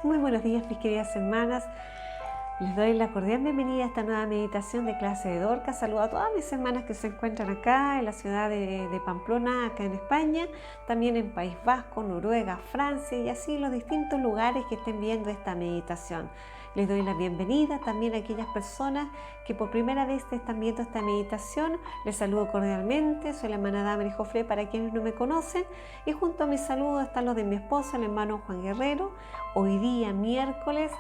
Muy buenos días, mis queridas hermanas. Les doy la cordial bienvenida a esta nueva meditación de clase de Dorcas. Saludo a todas mis hermanas que se encuentran acá en la ciudad de Pamplona, acá en España, también en País Vasco, Noruega, Francia y así los distintos lugares que estén viendo esta meditación. Les doy la bienvenida también a aquellas personas que por primera vez están viendo esta meditación. Les saludo cordialmente, soy la hermana Damaris Jofré para quienes no me conocen, y junto a mis saludos están los de mi esposo, el hermano Juan Guerrero. Hoy día, miércoles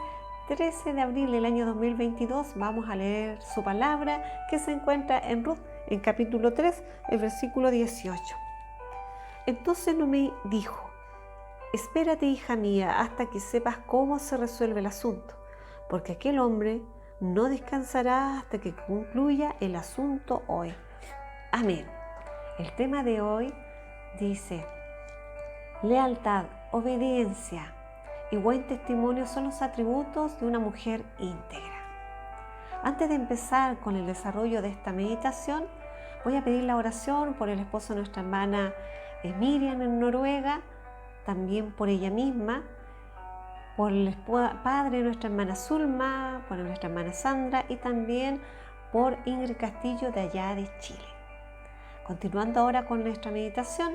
13 de abril del año 2022, vamos a leer su palabra que se encuentra en Ruth, en capítulo 3, el versículo 18. Entonces Noemí dijo: espérate, hija mía, hasta que sepas cómo se resuelve el asunto, porque aquel hombre no descansará hasta que concluya el asunto hoy. Amén. El tema de hoy dice: lealtad, obediencia y buen testimonio son los atributos de una mujer íntegra. Antes de empezar con el desarrollo de esta meditación, voy a pedir la oración por el esposo de nuestra hermana Miriam en Noruega, también por ella misma, por el padre de nuestra hermana Zulma, por nuestra hermana Sandra y también por Ingrid Castillo de allá de Chile. Continuando ahora con nuestra meditación,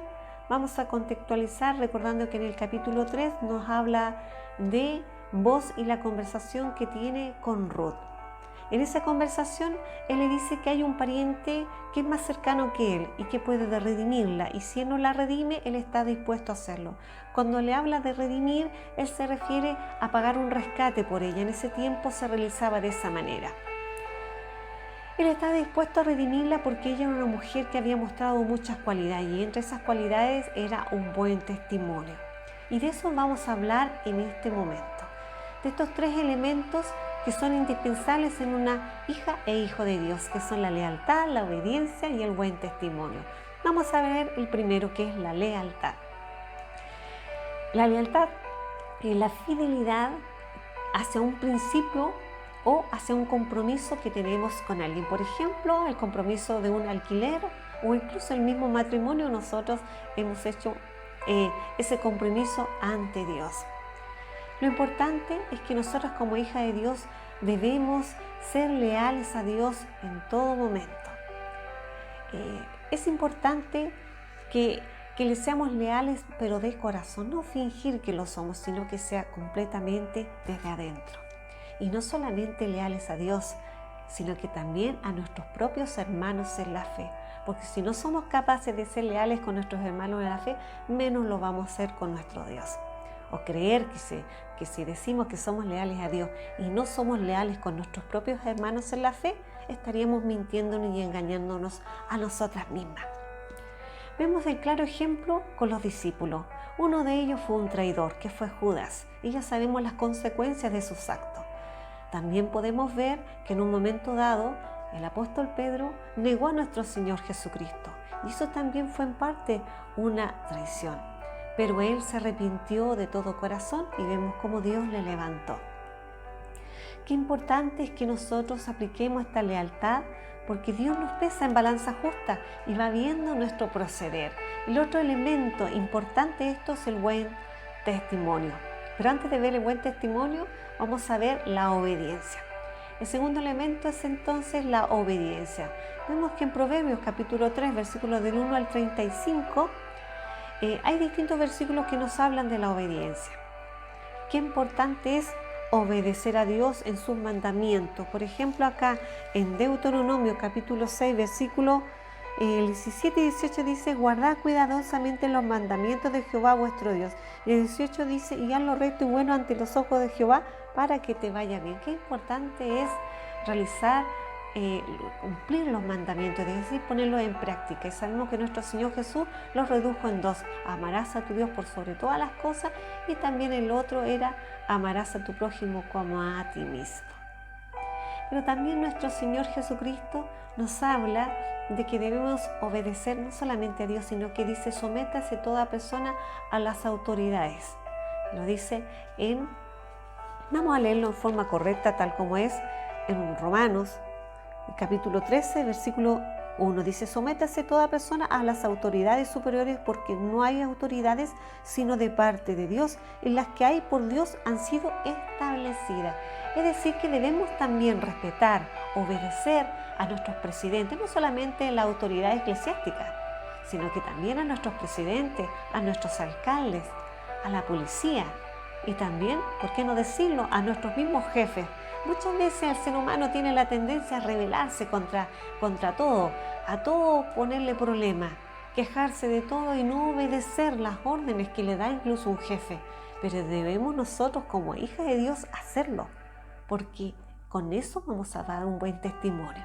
vamos a contextualizar recordando que en el capítulo 3 nos habla de Boaz y la conversación que tiene con Ruth. En esa conversación él le dice que hay un pariente que es más cercano que él y que puede redimirla, y si él no la redime, él está dispuesto a hacerlo. Cuando le habla de redimir, él se refiere a pagar un rescate por ella. En ese tiempo se realizaba de esa manera. Él estaba dispuesto a redimirla porque ella era una mujer que había mostrado muchas cualidades, y entre esas cualidades era un buen testimonio. Y de eso vamos a hablar en este momento, de estos tres elementos que son indispensables en una hija e hijo de Dios, que son la lealtad, la obediencia y el buen testimonio. Vamos a ver el primero, que es la lealtad. La lealtad es la fidelidad hacia un principio o hacia un compromiso que tenemos con alguien. Por ejemplo, el compromiso de un alquiler o incluso el mismo matrimonio. Nosotros hemos hecho ese compromiso ante Dios. Lo importante es que nosotros como hija de Dios debemos ser leales a Dios en todo momento. Es importante que le seamos leales, pero de corazón, no fingir que lo somos, sino que sea completamente desde adentro. Y no solamente leales a Dios, sino que también a nuestros propios hermanos en la fe. Porque si no somos capaces de ser leales con nuestros hermanos en la fe, menos lo vamos a hacer con nuestro Dios. O creer que si decimos que somos leales a Dios y no somos leales con nuestros propios hermanos en la fe, estaríamos mintiéndonos y engañándonos a nosotras mismas. Vemos el claro ejemplo con los discípulos. Uno de ellos fue un traidor, que fue Judas, y ya sabemos las consecuencias de sus actos. También podemos ver que en un momento dado el apóstol Pedro negó a nuestro Señor Jesucristo, y eso también fue en parte una traición. Pero él se arrepintió de todo corazón y vemos cómo Dios le levantó. Qué importante es que nosotros apliquemos esta lealtad, porque Dios nos pesa en balanza justa y va viendo nuestro proceder. El otro elemento importante de esto es el buen testimonio. Pero antes de ver el buen testimonio, vamos a ver la obediencia. El segundo elemento es entonces la obediencia. Vemos que en Proverbios capítulo 3, versículos del 1 al 35, hay distintos versículos que nos hablan de la obediencia. Qué importante es obedecer a Dios en sus mandamientos. Por ejemplo, acá en Deuteronomio capítulo 6, versículos 17 y 18 dice: guardad cuidadosamente los mandamientos de Jehová vuestro Dios. Y el 18 dice: y haz lo recto y bueno ante los ojos de Jehová para que te vaya bien. Qué importante es realizar cumplir los mandamientos, es decir, ponerlos en práctica. Y sabemos que nuestro Señor Jesús los redujo en dos: amarás a tu Dios por sobre todas las cosas, y también el otro era: amarás a tu prójimo como a ti mismo. Pero también nuestro Señor Jesucristo nos habla de que debemos obedecer no solamente a Dios, sino que dice: sométase toda persona a las autoridades. Lo dice vamos a leerlo en forma correcta, tal como es en Romanos capítulo 13, versículo 1 dice, sométase toda persona a las autoridades superiores porque no hay autoridades sino de parte de Dios y las que hay por Dios han sido establecidas. Es decir, que debemos también respetar, obedecer a nuestros presidentes, no solamente la autoridad eclesiástica, sino que también a nuestros presidentes, a nuestros alcaldes, a la policía y también, ¿por qué no decirlo?, a nuestros mismos jefes. Muchas veces el ser humano tiene la tendencia a rebelarse contra todo, a todo ponerle problemas, quejarse de todo y no obedecer las órdenes que le da incluso un jefe. Pero debemos nosotros como hijas de Dios hacerlo, porque con eso vamos a dar un buen testimonio.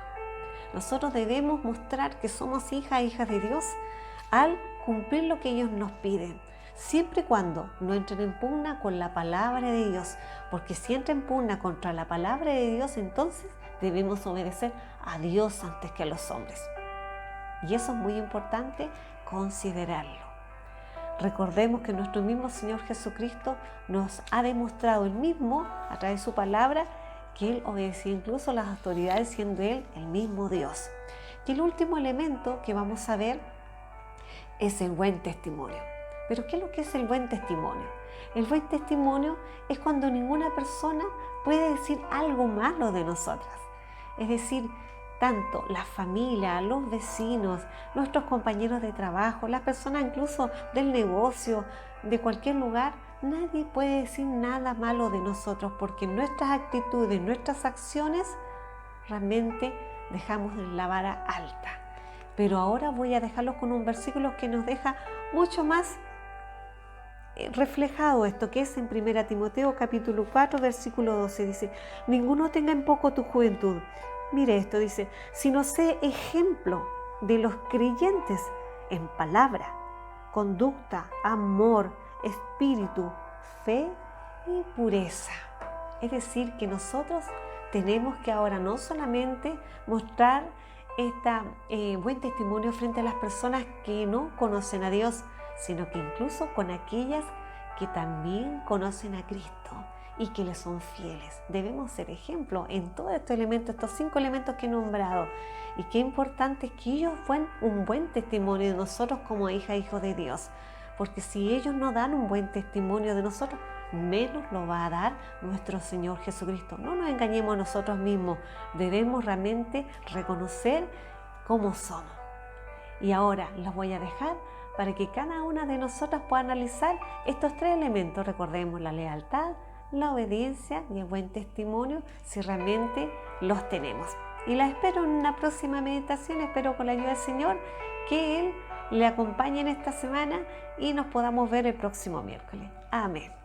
Nosotros debemos mostrar que somos hijas de Dios al cumplir lo que ellos nos piden, siempre y cuando no entren en pugna con la palabra de Dios, porque si entra en pugna contra la palabra de Dios, entonces debemos obedecer a Dios antes que a los hombres. Y eso es muy importante considerarlo. Recordemos que nuestro mismo Señor Jesucristo nos ha demostrado Él mismo, a través de su palabra, que Él obedecía incluso a las autoridades, siendo Él el mismo Dios. Y el último elemento que vamos a ver es el buen testimonio. ¿Pero qué es lo que es el buen testimonio? El buen testimonio es cuando ninguna persona puede decir algo malo de nosotras. Es decir, tanto la familia, los vecinos, nuestros compañeros de trabajo, las personas incluso del negocio, de cualquier lugar, nadie puede decir nada malo de nosotros porque nuestras actitudes, nuestras acciones, realmente dejamos la vara alta. Pero ahora voy a dejarlos con un versículo que nos deja mucho más reflejado esto, que es en 1 Timoteo capítulo 4, versículo 12, dice, ninguno tenga en poco tu juventud. Mire esto, dice, sino sé ejemplo de los creyentes en palabra, conducta, amor, espíritu, fe y pureza. Es decir, que nosotros tenemos que ahora no solamente mostrar este buen testimonio frente a las personas que no conocen a Dios, sino que incluso con aquellas que también conocen a Cristo y que le son fieles. Debemos ser ejemplo en todos estos elementos, estos 5 elementos que he nombrado. Y qué importante es que ellos den un buen testimonio de nosotros como hijos de Dios. Porque si ellos no dan un buen testimonio de nosotros, menos lo va a dar nuestro Señor Jesucristo. No nos engañemos a nosotros mismos. Debemos realmente reconocer cómo somos. Y ahora los voy a dejar para que cada una de nosotras pueda analizar estos 3 elementos. Recordemos la lealtad, la obediencia y el buen testimonio, si realmente los tenemos. Y la espero en una próxima meditación. Espero con la ayuda del Señor que Él le acompañe en esta semana y nos podamos ver el próximo miércoles. Amén.